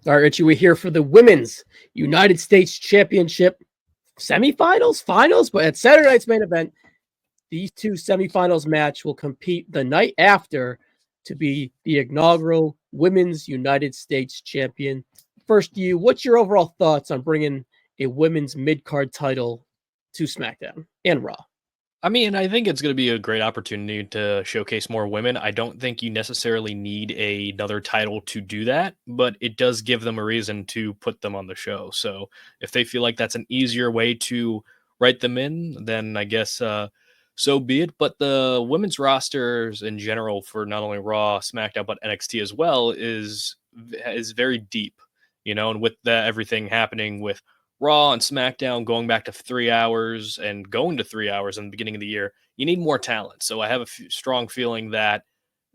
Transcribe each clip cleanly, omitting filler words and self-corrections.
All right, Richie, we're here for the Women's United States Championship semifinals, finals, but at Saturday night's main event, these two semifinals match will compete the night after to be the inaugural Women's United States Champion. First, what's your overall thoughts on bringing a women's mid-card title to SmackDown and Raw? I mean, I think it's going to be a great opportunity to showcase more women. I don't think you necessarily need another title to do that, but it does give them a reason to put them on the show. So if they feel like that's an easier way to write them in, then I guess so be it. But the women's rosters in general for not only Raw, SmackDown, but NXT as well is very deep, and with everything happening with Raw and SmackDown going back to 3 hours and going to 3 hours in the beginning of the year, you need more talent. So I have a strong feeling that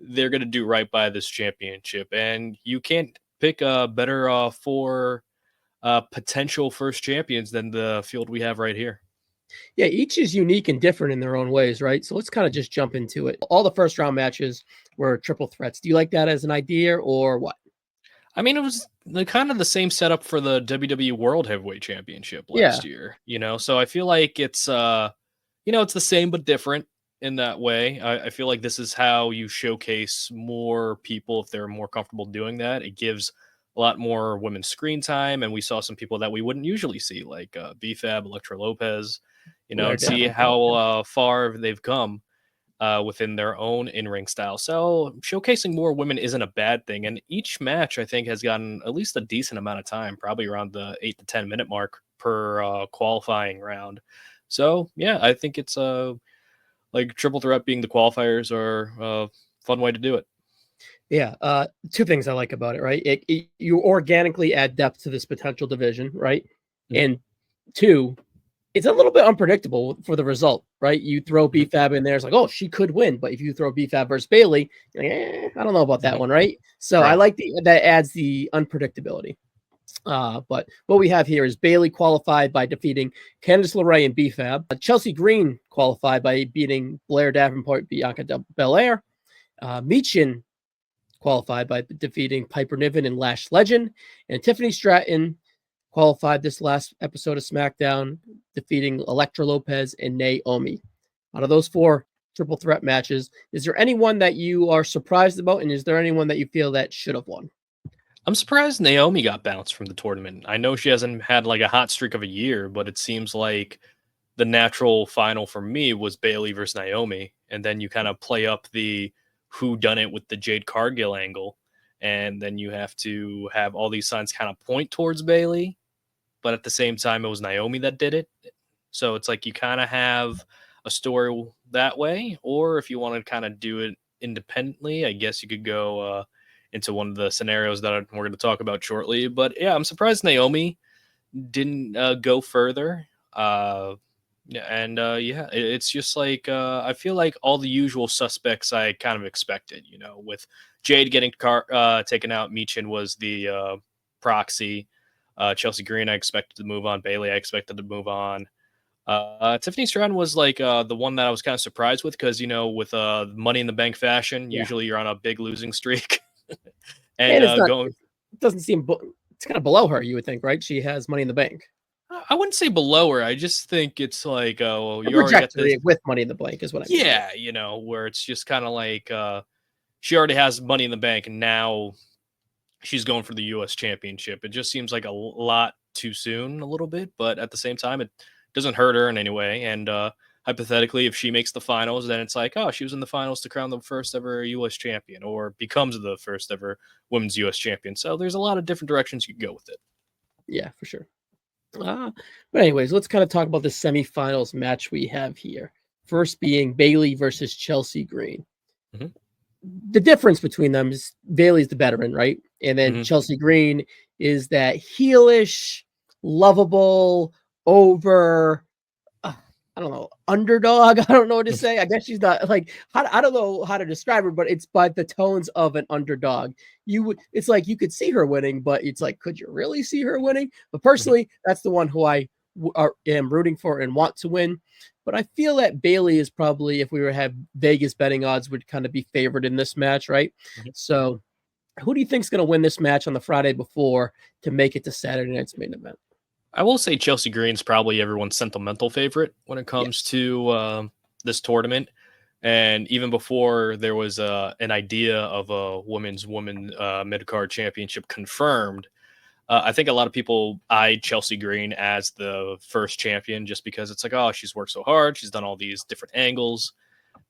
they're going to do right by this championship. And you can't pick a better four potential first champions than the field we have right here. Yeah, each is unique and different in their own ways, right? So let's kind of just jump into it. All the first round matches were triple threats. Do you like that as an idea or what? I mean, it was kind of the same setup for the WWE World Heavyweight Championship last year, So I feel like it's it's the same but different in that way. I feel like this is how you showcase more people if they're more comfortable doing that. It gives a lot more women's screen time, and we saw some people that we wouldn't usually see, like BFAB, Elektra Lopez, and see how far they've come within their own in-ring style. So showcasing more women isn't a bad thing. And each match, I think, has gotten at least a decent amount of time, probably around the 8 to 10 minute mark per qualifying round. So, yeah, I think it's like triple threat being the qualifiers are a fun way to do it. Yeah, two things I like about it, right? You organically add depth to this potential division, right? Mm-hmm. And two, it's a little bit unpredictable for the result, right? You throw BFAB in there, it's like, oh, she could win. But if you throw BFAB versus Bayley, you're like, I don't know about that one, right? So I like that adds the unpredictability. But what we have here is Bayley qualified by defeating Candice LeRae and BFAB. Chelsea Green qualified by beating Blair Davenport, Bianca Belair. Michin qualified by defeating Piper Niven and Lash Legend. And Tiffany Stratton qualified this last episode of SmackDown, defeating Elektra Lopez and Naomi. Out of those four triple threat matches, is there anyone that you are surprised about, and is there anyone that you feel that should have won? I'm surprised Naomi got bounced from the tournament. I know she hasn't had like a hot streak of a year, but it seems like the natural final for me was Bayley versus Naomi, and then you kind of play up the whodunit with the Jade Cargill angle, and then you have to have all these signs kind of point towards Bayley. But at the same time, it was Naomi that did it. So it's like you kind of have a story that way. Or if you want to kind of do it independently, I guess you could go into one of the scenarios that we're going to talk about shortly. But yeah, I'm surprised Naomi didn't go further. It's just like I feel like all the usual suspects I kind of expected, with Jade getting taken out. Michin was the proxy. Chelsea Green, I expected to move on. Bayley, I expected to move on. Tiffany Stratton was like the one that I was kind of surprised with because, with Money in the Bank fashion, usually you're on a big losing streak. and it doesn't seem, it's kind of below her, you would think, right? She has Money in the Bank. I wouldn't say below her. I just think it's like, you already got this with Money in the Bank is what I mean. Yeah, where it's just kind of like she already has Money in the Bank and now she's going for the U.S. Championship. It just seems like a lot too soon a little bit, but at the same time, it doesn't hurt her in any way. And hypothetically, if she makes the finals, then it's like, oh, she was in the finals to crown the first ever U.S. champion or becomes the first ever women's U.S. champion. So there's a lot of different directions you can go with it. Yeah, for sure. But anyways, let's kind of talk about the semifinals match we have here. First being Bayley versus Chelsea Green. Mm-hmm. The difference between them is Bayley's the veteran, right? And then Chelsea Green is that heelish, lovable, over, I don't know, underdog. I don't know what to say. I guess she's not like, I don't know how to describe her, but it's by the tones of an underdog. It's like you could see her winning, but it's like, could you really see her winning? But personally, that's the one who I am rooting for and want to win. But I feel that Bayley is probably, if we were to have Vegas betting odds, would kind of be favored in this match, right? Mm-hmm. So Who do you think's going to win this match on the Friday before to make it to Saturday night's main event? I will say Chelsea Green's probably everyone's sentimental favorite when it Yeah, comes to this tournament. And even before there was an idea of a women's mid card championship confirmed, I think a lot of people eyed Chelsea Green as the first champion just because it's like, oh, she's worked so hard, she's done all these different angles.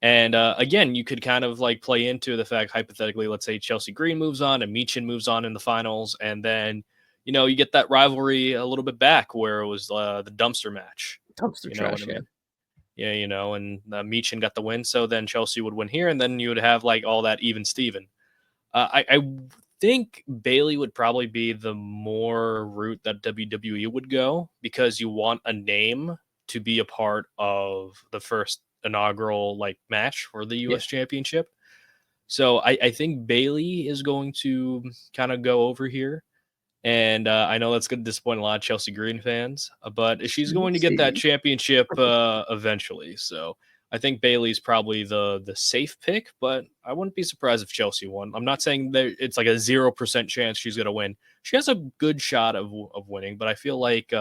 And again, you could kind of like play into the fact, hypothetically, let's say Chelsea Green moves on and Meechin moves on in the finals, and then you get that rivalry a little bit back where it was the dumpster match. dumpster You know what trash. I Yeah, mean? Yeah, and Meechin got the win, so then Chelsea would win here, and then you would have like all that even Steven. I think Bailey would probably be the more route that WWE would go because you want a name to be a part of the first inaugural like match for the yeah. U.S. Championship. So I think Bailey is going to kind of go over here. And I know that's going to disappoint a lot of Chelsea Green fans, but she's We'll going to get that see. championship eventually. So I think Bailey's probably the safe pick, but I wouldn't be surprised if Chelsea won. I'm not saying that it's like a 0% chance she's going to win. She has a good shot of winning, but I feel like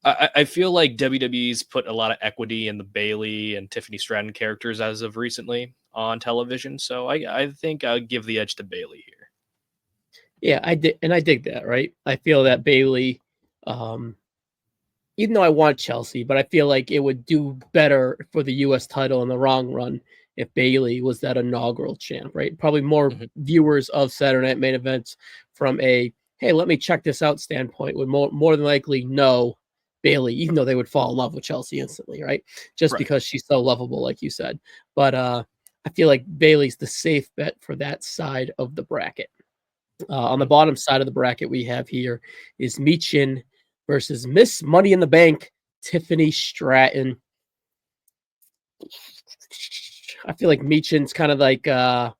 I feel like WWE's put a lot of equity in the Bailey and Tiffany Stratton characters as of recently on television. So I think I'll give the edge to Bailey here. Yeah, I did, and I dig that. Right, I feel that Bailey, um, even though I want Chelsea, but I feel like it would do better for the U.S. title in the long run if Bailey was that inaugural champ. Right, probably more Mhm. viewers of Saturday Night main events from a hey, let me check this out standpoint would more than likely know Bailey, even though they would fall in love with Chelsea instantly, right? Just Right. because she's so lovable, like you said. But I feel like Bailey's the safe bet for that side of the bracket. On the Mhm. bottom side of the bracket we have here is Meechin versus Miss Money in the Bank, Tiffany Stratton. I feel like Meechin's kind of like the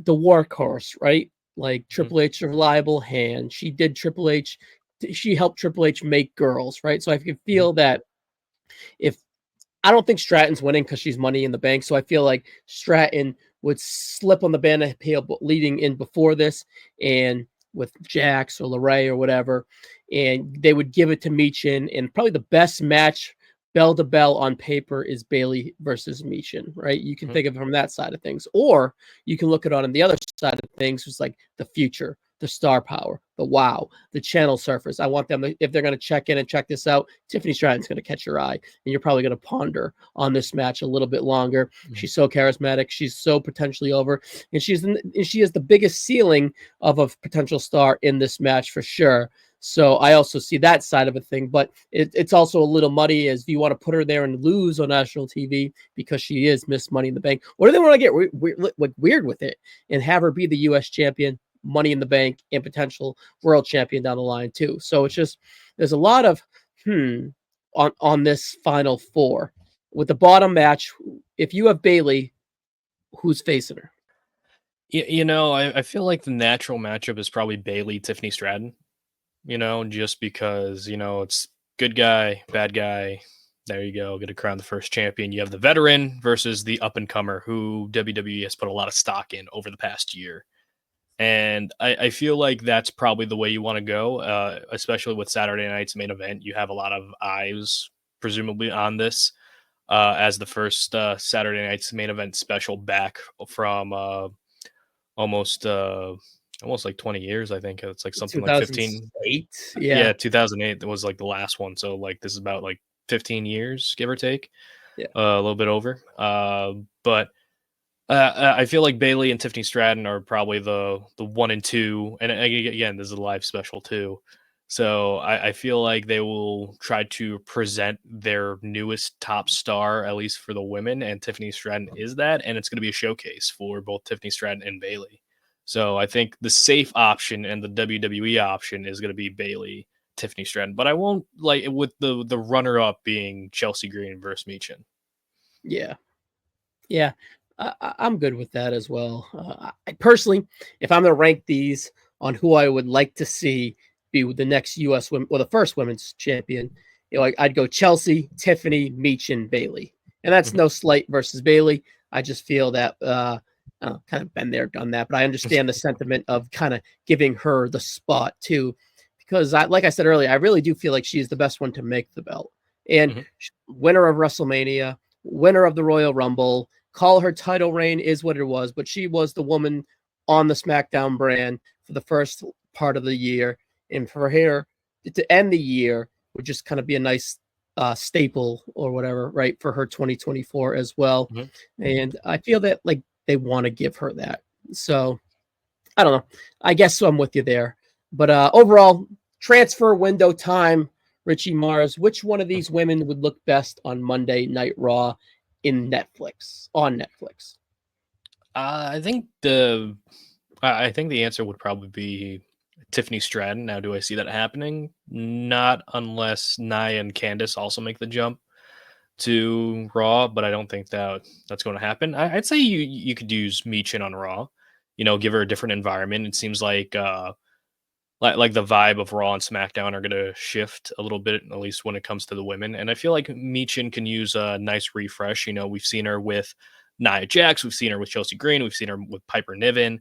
workhorse, right? Like Mhm. Triple H, a reliable hand. She did Triple H. She helped Triple H make girls, right? So I can Mhm. feel that if I don't think Stratton's winning because she's Money in the Bank. So I feel like Stratton would slip on the banana peel leading in before this and with Jax or LeRae or whatever. And they would give it to Meechin. And probably the best match, bell to bell on paper, is Bailey versus Meechin, right? You can Mhm. think of it from that side of things. Or you can look at it on the other side of things, which is like the future, the star power, the wow, the channel surfers. I want them to, if they're going to check in and check this out, Tiffany Stratton's going to catch your eye and you're probably going to ponder on this match a little bit longer. Mhm. She's so charismatic. She's so potentially over, and she is the biggest ceiling of a potential star in this match for sure. So I also see that side of a thing, but it's also a little muddy as do you want to put her there and lose on national TV because she is Miss Money in the Bank, or do they want to get weird with it and have her be the U.S. champion, Money in the Bank, and potential world champion down the line too? So it's just there's a lot of on this final four. With the bottom match, if you have Bailey, who's facing her? I feel like the natural matchup is probably Bailey, Tiffany Stratton, just because, it's good guy, bad guy. There you go. Get to crown the first champion. You have the veteran versus the up and comer who WWE has put a lot of stock in over the past year. And I feel like that's probably the way you want to go, especially with Saturday night's main event. You have a lot of eyes, presumably, on this as the first Saturday night's main event special back from almost almost like 20 years. I think it's like something like 15. 2008. Yeah, Yeah. 2008 was like the last one. So like this is about like 15 years, give or take, Yeah. a little bit over. But I feel like Bailey and Tiffany Stratton are probably the one and two, and again, this is a live special too. So I feel like they will try to present their newest top star, at least for the women, and Tiffany Stratton is that, and it's going to be a showcase for both Tiffany Stratton and Bailey. So I think the safe option and the WWE option is going to be Bailey, Tiffany Stratton, but I won't like with the runner up being Chelsea Green versus Meechin. Yeah. Yeah. I'm good with that as well. I personally, if I'm going to rank these on who I would like to see be the next U.S. women, well, the first women's champion, I'd go Chelsea, Tiffany, Meechin, Bailey, and that's Mhm. no slight versus Bailey. I just feel that kind of been there, done that, but I understand the sentiment of kind of giving her the spot too, because like I said earlier, I really do feel like she's the best one to make the belt. And Mhm. winner of WrestleMania, winner of the Royal Rumble, call her title reign is what it was, but she was the woman on the SmackDown brand for the first part of the year. And for her to end the year would just kind of be a nice staple or whatever, right, for her 2024 as well. Mhm. And I feel that like they want to give her that. So I don't know. I guess I'm with you there. But overall, transfer window time, Richie Mars. Which one of these women would look best on Monday Night Raw in Netflix on Netflix? I think I think the answer would probably be Tiffany Stratton. Now, do I see that happening? Not unless Nia and Candice also make the jump to Raw, but I don't think that's going to happen. I'd say you could use Meechin on Raw. Give her a different environment. It seems like the vibe of Raw and SmackDown are going to shift a little bit, at least when it comes to the women. And I feel like Meechin can use a nice refresh. We've seen her with Nia Jax, we've seen her with Chelsea Green, we've seen her with Piper Niven.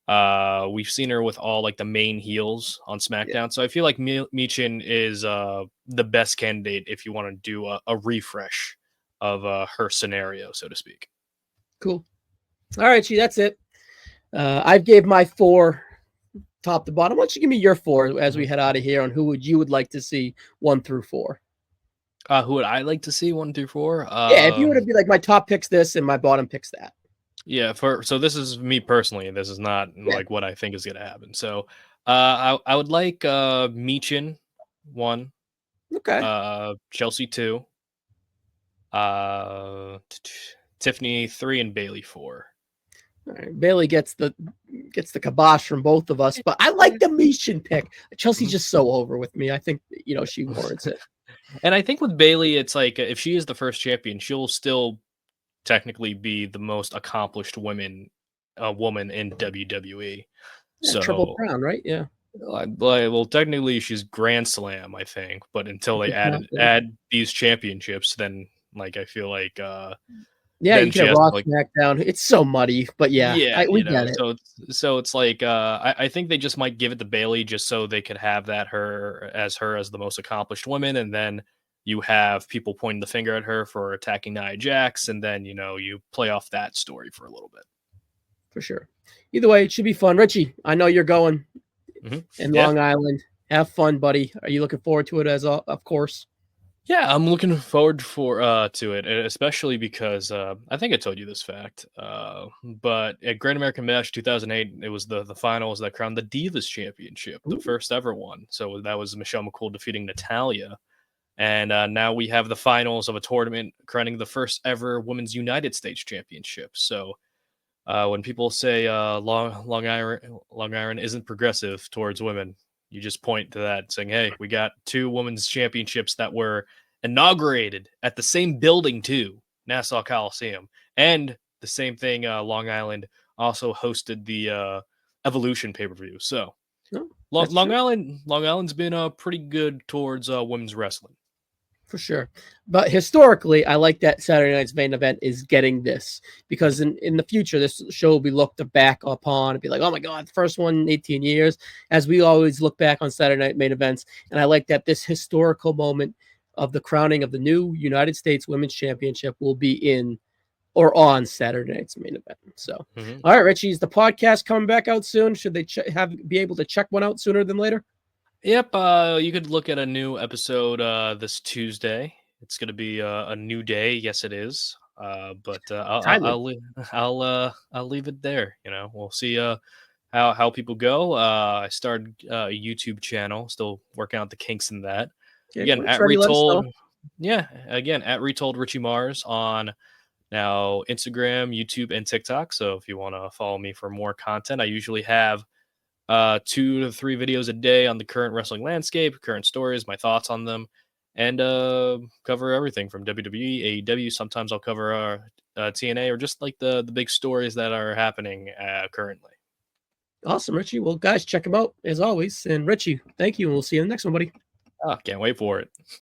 We've seen her with all like the main heels on Yeah, SmackDown. So I feel like Meechin is the best candidate if you want to do a refresh of her scenario, so to speak. cool. All right, G, that's it. I've gave my 4 top to bottom. Why don't you give me your 4 as we Mhm. head out of here on who would you would like to see 1 through 4? Who would I like to see 1 through 4? Yeah, if you were to be like my top picks this and my bottom picks that. Yeah, so this is me personally. This is not Yeah. like what I think is gonna happen. So, I would like Meechin 1, Okay. Chelsea 2, Tiffany 3, and Bailey 4. All right. Bailey gets the kibosh from both of us, but I like the Mishin pick. Chelsea's Mhm. just so over with me. I think she warrants it And I think with Bailey, it's like if she is the first champion, she'll still technically be the most accomplished woman in WWE. Yeah, Triple So Crown, right? Yeah. well, technically she's Grand Slam, I think, but until they Triple Crown, yeah. add these championships, then like I feel like Yeah, then you she can have has to Raw like SmackDown. It's so muddy, but yeah, yeah, we get it so it's like I think they just might give it to Bailey just so they could have her as the most accomplished woman, and then you have people pointing the finger at her for attacking Nia Jax, and then you play off that story for a little bit. for sure. Either way, it should be fun. Richie, I know you're going in Yeah. Long Island. Have fun, buddy. Are you looking forward to it of course? Yeah, I'm looking forward to it, especially because I think I told you this fact. But at Great American Bash 2008, it was the finals that crowned the Divas Championship, the Ooh, first ever one. So that was Michelle McCool defeating Natalia, and now we have the finals of a tournament crowning the first ever Women's United States Championship. So when people say Long Island isn't progressive towards women, you just point to that, saying, "Hey, we got 2 women's championships that were inaugurated at the same building too, Nassau Coliseum, and the same thing. Long Island also hosted the Evolution pay-per-view. So no, Long, that's true. Long Island's been pretty good towards women's wrestling. For sure. But historically, I like that Saturday night's main event is getting this because in the future, this show will be looked back upon and be like, oh my God, the first one in 18 years, as we always look back on Saturday night main events. And I like that this historical moment of the crowning of the new United States Women's Championship will be in or on Saturday night's main event. So, Mhm. all right, Richie, is the podcast coming back out soon? Should they be able to check one out sooner than later? Yep, you could look at a new episode this Tuesday. It's going to be a new day. Yes, it is. But Timely. I'll leave it there. We'll see how people go. I started a YouTube channel. Still working out the kinks in that. Okay, Again, when it's at ready, let us Retold. know. Yeah, again at Retold Richie Mars on now Instagram, YouTube, and TikTok. So if you want to follow me for more content, I usually have 2 to 3 videos a day on the current wrestling landscape, current stories, my thoughts on them, and cover everything from WWE, AEW. Sometimes I'll cover TNA or just like the big stories that are happening currently. Awesome, Richie. Well, guys, check him out as always. And Richie, thank you. And we'll see you in the next one, buddy. Can't wait for it.